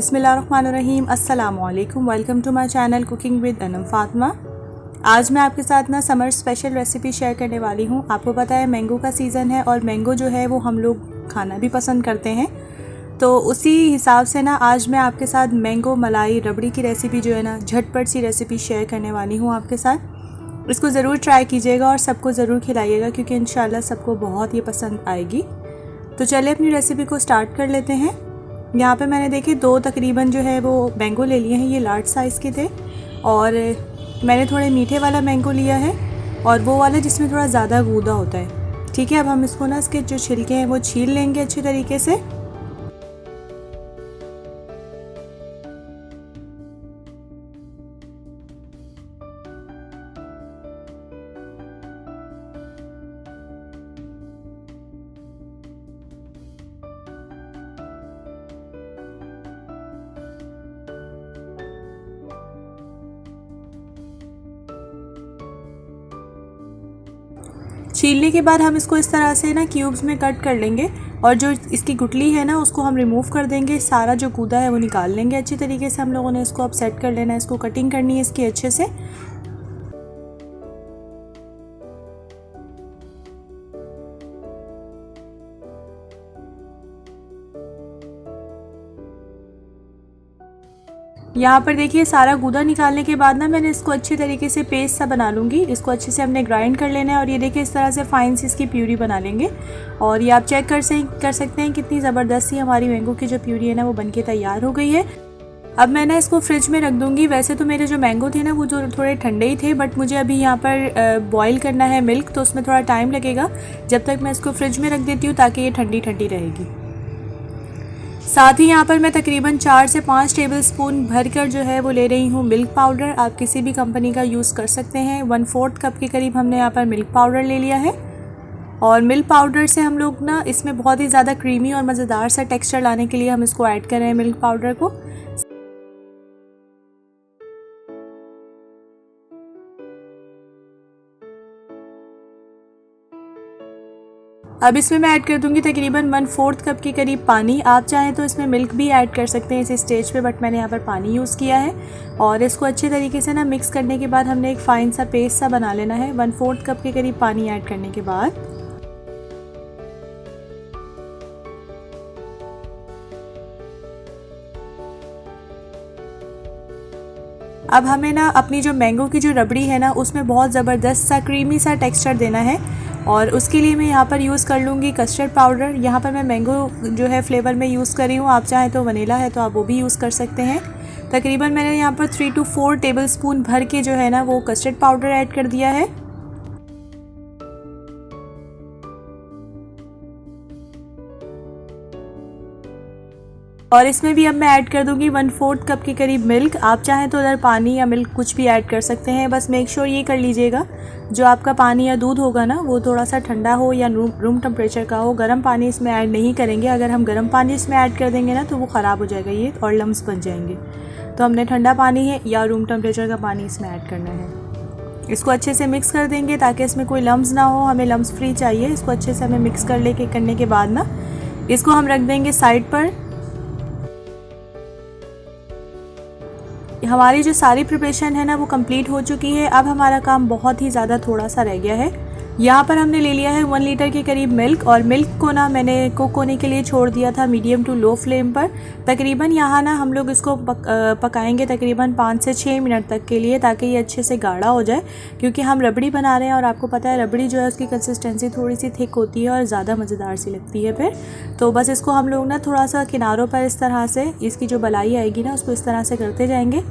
बिस्मिल्लाहिर्रहमानिर्रहीम, अस्सलामुअलैकुम। Welcome to my channel cooking with Anam Fatima. आज मैं आपके साथ ना समर स्पेशल रेसिपी शेयर करने वाली हूँ। आपको पता है मैंगो का सीज़न है और मैंगो जो है वो हम लोग खाना भी पसंद करते हैं, तो उसी हिसाब से ना आज मैं आपके साथ मैंगो मलाई रबड़ी की रेसिपी जो है ना झटपट सी रेसिपी शेयर करने वाली हूँ आपके साथ। इसको ज़रूर ट्राई कीजिएगा और सबको ज़रूर खिलाइएगा क्योंकि इंशाल्लाह सबको बहुत ही पसंद आएगी। तो चलिए अपनी रेसिपी को स्टार्ट कर लेते हैं। यहाँ पे मैंने देखिए 2 तकरीबन जो है वो मैंगो ले लिए हैं। ये लार्ज साइज़ के थे और मैंने थोड़े मीठे वाला मैंगो लिया है और वो वाला जिसमें थोड़ा ज़्यादा गूदा होता है। ठीक है, अब हम इसको ना इसके जो छिलके हैं वो छील लेंगे अच्छी तरीके से। छीलने के बाद हम इसको इस तरह से ना क्यूब्स में कट कर लेंगे और जो इसकी गुठली है ना उसको हम रिमूव कर देंगे। सारा जो गूदा है वो निकाल लेंगे अच्छी तरीके से। हम लोगों ने इसको अब सेट कर लेना है, इसको कटिंग करनी है इसकी अच्छे से। यहाँ पर देखिए सारा गूदा निकालने के बाद ना मैंने इसको अच्छी तरीके से पेस्ट सा बना लूँगी। इसको अच्छे से हमने ग्राइंड कर लेना है और ये देखिए इस तरह से फाइन सी इसकी प्यूरी बना लेंगे। और ये आप चेक कर सकते हैं कितनी ज़बरदस्त सी हमारी मैंगो की जो प्यूरी है ना वो बनके तैयार हो गई है। अब मैं ना इसको फ्रिज में रख दूँगी। वैसे तो मेरे जो मैंगो थे ना वो जो थोड़े ठंडे ही थे, बट मुझे अभी यहाँ पर बॉईल करना है मिल्क, तो उसमें थोड़ा टाइम लगेगा। जब तक मैं इसको फ्रिज में रख देती हूँ ताकि ये ठंडी ठंडी रहेगी। साथ ही यहाँ पर मैं तकरीबन 4 से 5 टेबलस्पून भरकर जो है वो ले रही हूँ मिल्क पाउडर। आप किसी भी कंपनी का यूज़ कर सकते हैं। 1/4 कप के करीब हमने यहाँ पर मिल्क पाउडर ले लिया है। और मिल्क पाउडर से हम लोग ना इसमें बहुत ही ज़्यादा क्रीमी और मज़ेदार सा टेक्सचर लाने के लिए हम इसको ऐड कर रहे हैं मिल्क पाउडर को। अब इसमें मैं ऐड कर दूंगी तकरीबन 1/4 कप के करीब पानी। आप चाहें तो इसमें मिल्क भी ऐड कर सकते हैं इस स्टेज पे, बट मैंने यहाँ पर पानी यूज़ किया है। और इसको अच्छे तरीके से ना मिक्स करने के बाद हमने एक फ़ाइन सा पेस्ट सा बना लेना है। 1/4 कप के करीब पानी ऐड करने के बाद अब हमें ना अपनी जो मैंगो की जो रबड़ी है ना उसमें बहुत ज़बरदस्त सा क्रीमी सा टेक्सचर देना है। और उसके लिए मैं यहाँ पर यूज़ कर लूँगी कस्टर्ड पाउडर। यहाँ पर मैं मैंगो जो है फ्लेवर में यूज़ कर रही हूँ। आप चाहें तो वनीला है तो आप वो भी यूज़ कर सकते हैं। तकरीबन मैंने यहाँ पर 3 to 4 टेबलस्पून भर के जो है ना वो कस्टर्ड पाउडर ऐड कर दिया है। और इसमें भी अब मैं ऐड कर दूंगी 1/4 कप के करीब मिल्क। आप चाहें तो उधर पानी या मिल्क कुछ भी ऐड कर सकते हैं। बस मेक श्योर ये कर लीजिएगा जो आपका पानी या दूध होगा ना वो थोड़ा सा ठंडा हो या रूम टेम्परेचर का हो। गर्म पानी इसमें ऐड नहीं करेंगे। अगर हम गर्म पानी इसमें ऐड कर देंगे ना तो वो ख़राब हो जाएगा ये और लम्स बन जाएंगे। तो हमने ठंडा पानी है या रूम टेम्परेचर का पानी इसमें ऐड करना है। इसको अच्छे से मिक्स कर देंगे ताकि इसमें कोई लम्स ना हो। हमें लम्स फ्री चाहिए। इसको अच्छे से हमें मिक्स करने के बाद ना इसको हम रख देंगे साइड पर। हमारी जो सारी प्रिपरेशन है ना वो कंप्लीट हो चुकी है। अब हमारा काम बहुत ही ज़्यादा थोड़ा सा रह गया है। यहाँ पर हमने ले लिया है 1 लीटर के करीब मिल्क और मिल्क को ना मैंने कुक होने के लिए छोड़ दिया था मीडियम टू लो फ्लेम पर। तकरीबन यहाँ ना हम लोग इसको पकाएंगे तकरीबन 5 से 6 मिनट तक के लिए ताकि ये अच्छे से गाढ़ा हो जाए, क्योंकि हम रबड़ी बना रहे हैं और आपको पता है रबड़ी जो है उसकी कंसिस्टेंसी थोड़ी सी थिक होती है और ज़्यादा मज़ेदार सी लगती है फिर। तो बस इसको हम लोग ना थोड़ा सा किनारों पर इस तरह से इसकी जो बलाई आएगी ना उसको इस तरह से करते जाएंगे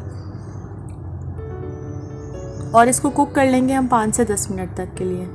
और इसको कुक कर लेंगे हम 5 से 10 मिनट तक के लिए।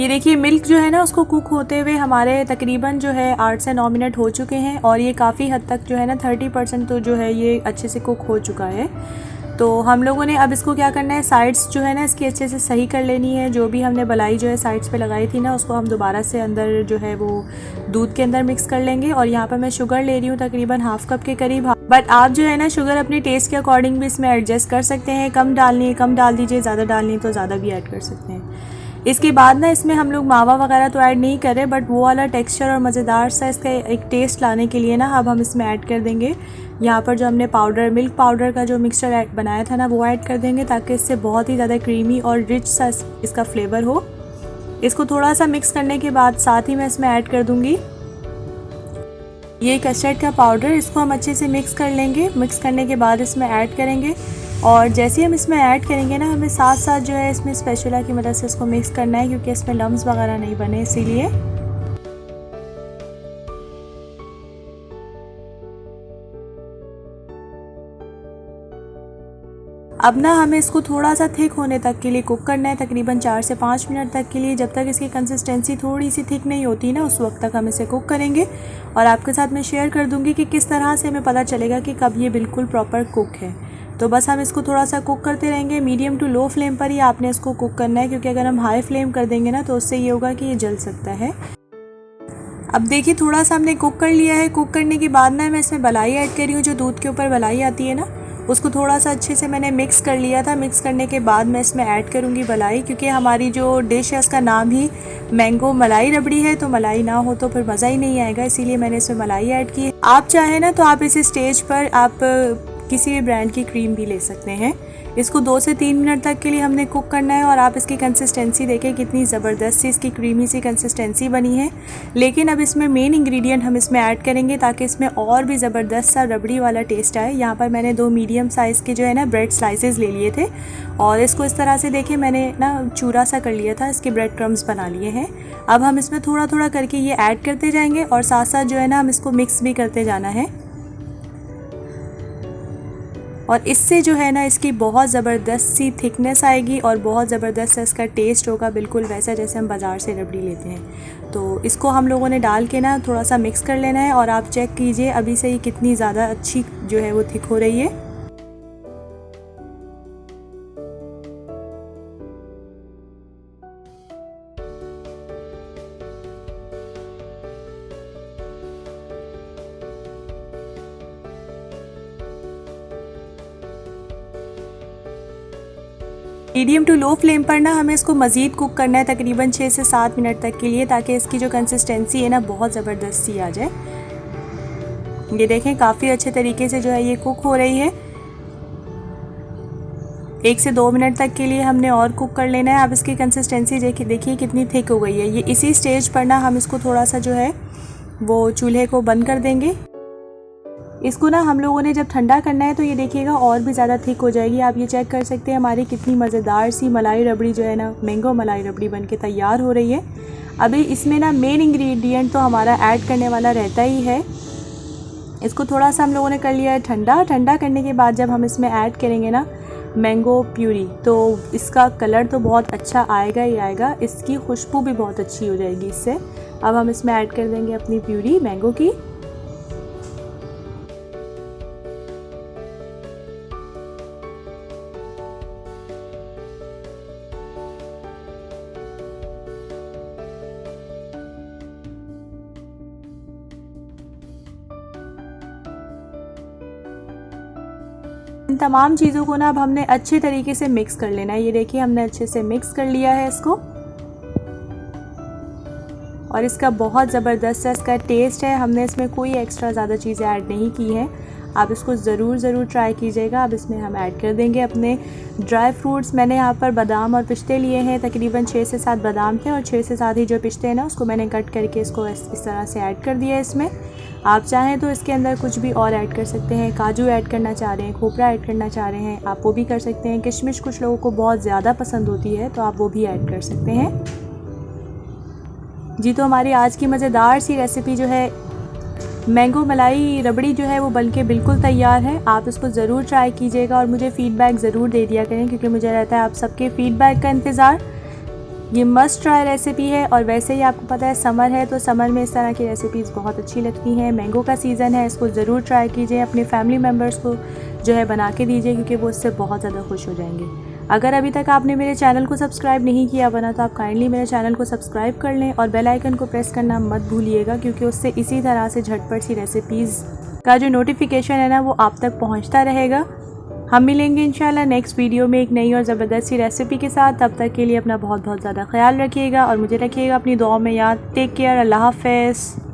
ये देखिए मिल्क जो है ना उसको कुक होते हुए हमारे तकरीबन जो है 8 से 9 मिनट हो चुके हैं और ये काफ़ी हद तक जो है ना 30% तो जो है ये अच्छे से कुक हो चुका है। तो हम लोगों ने अब इसको क्या करना है, साइड्स जो है ना इसकी अच्छे से सही कर लेनी है। जो भी हमने मलाई जो है साइड्स पे लगाई थी ना उसको हम दोबारा से अंदर जो है वो दूध के अंदर मिक्स कर लेंगे। और यहाँ पर मैं शुगर ले रही हूँ तकरीबन हाफ कप के करीब। बट आप जो है ना शुगर अपने टेस्ट के अकॉर्डिंग भी इसमें एडजस्ट कर सकते हैं। कम डालनी है कम डाल दीजिए, ज़्यादा डालनी है तो ज़्यादा भी ऐड कर सकते हैं। इसके बाद ना इसमें हम लोग मावा वगैरह तो ऐड नहीं कर रहे, बट वो वाला टेक्सचर और मज़ेदार सा इसका एक टेस्ट लाने के लिए ना अब हम इसमें ऐड कर देंगे यहाँ पर जो हमने पाउडर, मिल्क पाउडर का जो मिक्सचर बनाया था ना वो ऐड कर देंगे, ताकि इससे बहुत ही ज़्यादा क्रीमी और रिच सा इसका फ्लेवर हो। इसको थोड़ा सा मिक्स करने के बाद साथ ही मैं इसमें ऐड कर दूँगी ये कस्टर्ड का पाउडर। इसको हम अच्छे से मिक्स कर लेंगे। मिक्स करने के बाद इसमें ऐड करेंगे और जैसे ही हम इसमें ऐड करेंगे ना हमें साथ साथ जो है इसमें स्पैचुला की मदद से इसको मिक्स करना है, क्योंकि इसमें लम्स वगैरह नहीं बने इसीलिए। अब ना हमें इसको थोड़ा सा थिक होने तक के लिए कुक करना है, तकरीबन 4 से 5 मिनट तक के लिए। जब तक इसकी कंसिस्टेंसी थोड़ी सी थिक नहीं होती ना उस वक्त तक हम इसे कुक करेंगे। और आपके साथ मैं शेयर कर दूंगी कि किस तरह से हमें पता चलेगा कि कब ये बिल्कुल प्रॉपर कुक है। तो बस हम इसको थोड़ा सा कुक करते रहेंगे। मीडियम टू लो फ्लेम पर ही आपने इसको कुक करना है, क्योंकि अगर हम हाई फ्लेम कर देंगे ना तो उससे ये होगा कि ये जल सकता है। अब देखिए थोड़ा सा हमने कुक कर लिया है। कुक करने के बाद ना मैं इसमें मलाई ऐड कर रही हूँ। जो दूध के ऊपर मलाई आती है ना उसको थोड़ा सा अच्छे से मैंने मिक्स कर लिया था। मिक्स करने के बाद मैं इसमें ऐड करूँगी मलाई, क्योंकि हमारी जो डिश है उसका नाम ही मैंगो मलाई रबड़ी है, तो मलाई ना हो तो फिर मज़ा ही नहीं आएगा, इसीलिए मैंने इसमें मलाई ऐड की है। आप चाहें ना तो आप इस स्टेज पर आप किसी भी ब्रांड की क्रीम भी ले सकते हैं। इसको 2 से 3 मिनट तक के लिए हमने कुक करना है। और आप इसकी कंसिस्टेंसी देखें कितनी ज़बरदस्त सी इसकी क्रीमी सी कंसिस्टेंसी बनी है। लेकिन अब इसमें मेन इंग्रेडिएंट हम इसमें ऐड करेंगे ताकि इसमें और भी ज़बरदस्त सा रबड़ी वाला टेस्ट आए। यहाँ पर मैंने 2 मीडियम साइज़ के जो है ना ब्रेड स्लाइसेस ले लिए थे और इसको इस तरह से देखें मैंने ना चूरा सा कर लिया था, इसके ब्रेड क्रम्स बना लिए हैं। अब हम इसमें थोड़ा थोड़ा करके ये ऐड करते जाएंगे और साथ साथ जो है ना हम इसको मिक्स भी करते जाना है। और इससे जो है ना इसकी बहुत ज़बरदस्त सी थिकनेस आएगी और बहुत ज़बरदस्त सा इसका टेस्ट होगा, बिल्कुल वैसा जैसे हम बाज़ार से रबड़ी लेते हैं। तो इसको हम लोगों ने डाल के ना थोड़ा सा मिक्स कर लेना है। और आप चेक कीजिए अभी से ही कितनी ज़्यादा अच्छी जो है वो थिक हो रही है। मीडियम टू लो फ्लेम पर ना हमें इसको मज़ीद कुक करना है तकरीबन 6 से 7 मिनट तक के लिए, ताकि इसकी जो कंसिस्टेंसी है ना बहुत ज़बरदस्त सी आ जाए। ये देखें काफ़ी अच्छे तरीके से जो है ये कुक हो रही है। 1 से 2 मिनट तक के लिए हमने और कुक कर लेना है। अब इसकी कंसिस्टेंसी देखिए कितनी थिक हो गई है। ये इसी स्टेज पर ना हम इसको थोड़ा सा जो है वो चूल्हे को बंद कर देंगे। इसको ना हम लोगों ने जब ठंडा करना है तो ये देखिएगा और भी ज़्यादा थिक हो जाएगी। आप ये चेक कर सकते हैं हमारी कितनी मज़ेदार सी मलाई रबड़ी जो है ना मैंगो मलाई रबड़ी बन के तैयार हो रही है। अभी इसमें ना मेन इंग्रेडिएंट तो हमारा ऐड करने वाला रहता ही है। इसको थोड़ा सा हम लोगों ने कर लिया है ठंडा। ठंडा करने के बाद जब हम इसमें ऐड करेंगे ना मैंगो प्यूरी तो इसका कलर तो बहुत अच्छा आएगा ही आएगा, इसकी खुशबू भी बहुत अच्छी हो जाएगी इससे। अब हम इसमें ऐड कर देंगे अपनी प्यूरी मैंगो की। इन तमाम चीज़ों को ना अब हमने अच्छे तरीके से मिक्स कर लेना है। ये देखिए हमने अच्छे से मिक्स कर लिया है इसको और इसका बहुत ज़बरदस्त इसका टेस्ट है। हमने इसमें कोई एक्स्ट्रा ज़्यादा चीज़ें ऐड नहीं की हैं। आप इसको ज़रूर ट्राई कीजिएगा। अब इसमें हम ऐड कर देंगे अपने ड्राई फ्रूट्स। मैंने यहाँ पर बादाम और पिस्ते लिए हैं, तकरीबन 6 से 7 बादाम थे और 6 से 7 ही जो पिस्ते हैं ना उसको मैंने कट करके इसको इस तरह से ऐड कर दिया है इसमें। आप चाहें तो इसके अंदर कुछ भी और ऐड कर सकते हैं। काजू ऐड करना चाह रहे हैं, खोपरा ऐड करना चाह रहे हैं, आप वो भी कर सकते हैं। किशमिश कुछ लोगों को बहुत ज़्यादा पसंद होती है तो आप वो भी ऐड कर सकते हैं। जी तो हमारी आज की मज़ेदार सी रेसिपी जो है मैंगो मलाई रबड़ी जो है वो बनके बिल्कुल तैयार है। आप इसको ज़रूर ट्राई कीजिएगा और मुझे फ़ीडबैक ज़रूर दे दिया करें, क्योंकि मुझे रहता है आप सबके फ़ीडबैक का इंतज़ार। ये मस्ट ट्राई रेसिपी है। और वैसे ही आपको पता है समर है, तो समर में इस तरह की रेसिपीज़ बहुत अच्छी लगती हैं। मैंगो का सीज़न है, इसको ज़रूर ट्राई कीजिए, अपने फैमिली मेम्बर्स को जो है बना के दीजिए, क्योंकि वो इससे बहुत ज़्यादा खुश हो जाएंगे। अगर अभी तक आपने मेरे चैनल को सब्सक्राइब नहीं किया बना, तो आप काइंडली मेरे चैनल को सब्सक्राइब कर लें और बेल आइकन को प्रेस करना मत भूलिएगा, क्योंकि उससे इसी तरह से झटपट सी रेसिपीज़ का जो नोटिफिकेशन है ना, वो आप तक पहुँचता रहेगा। हम मिलेंगे इंशाल्लाह नेक्स्ट वीडियो में एक नई और ज़बरदस्त सी रेसिपी के साथ। तब तक के लिए अपना बहुत बहुत ज़्यादा ख्याल रखिएगा और मुझे रखिएगा अपनी दुआओं में याद। टेक केयर, अल्लाह हाफ़िज़।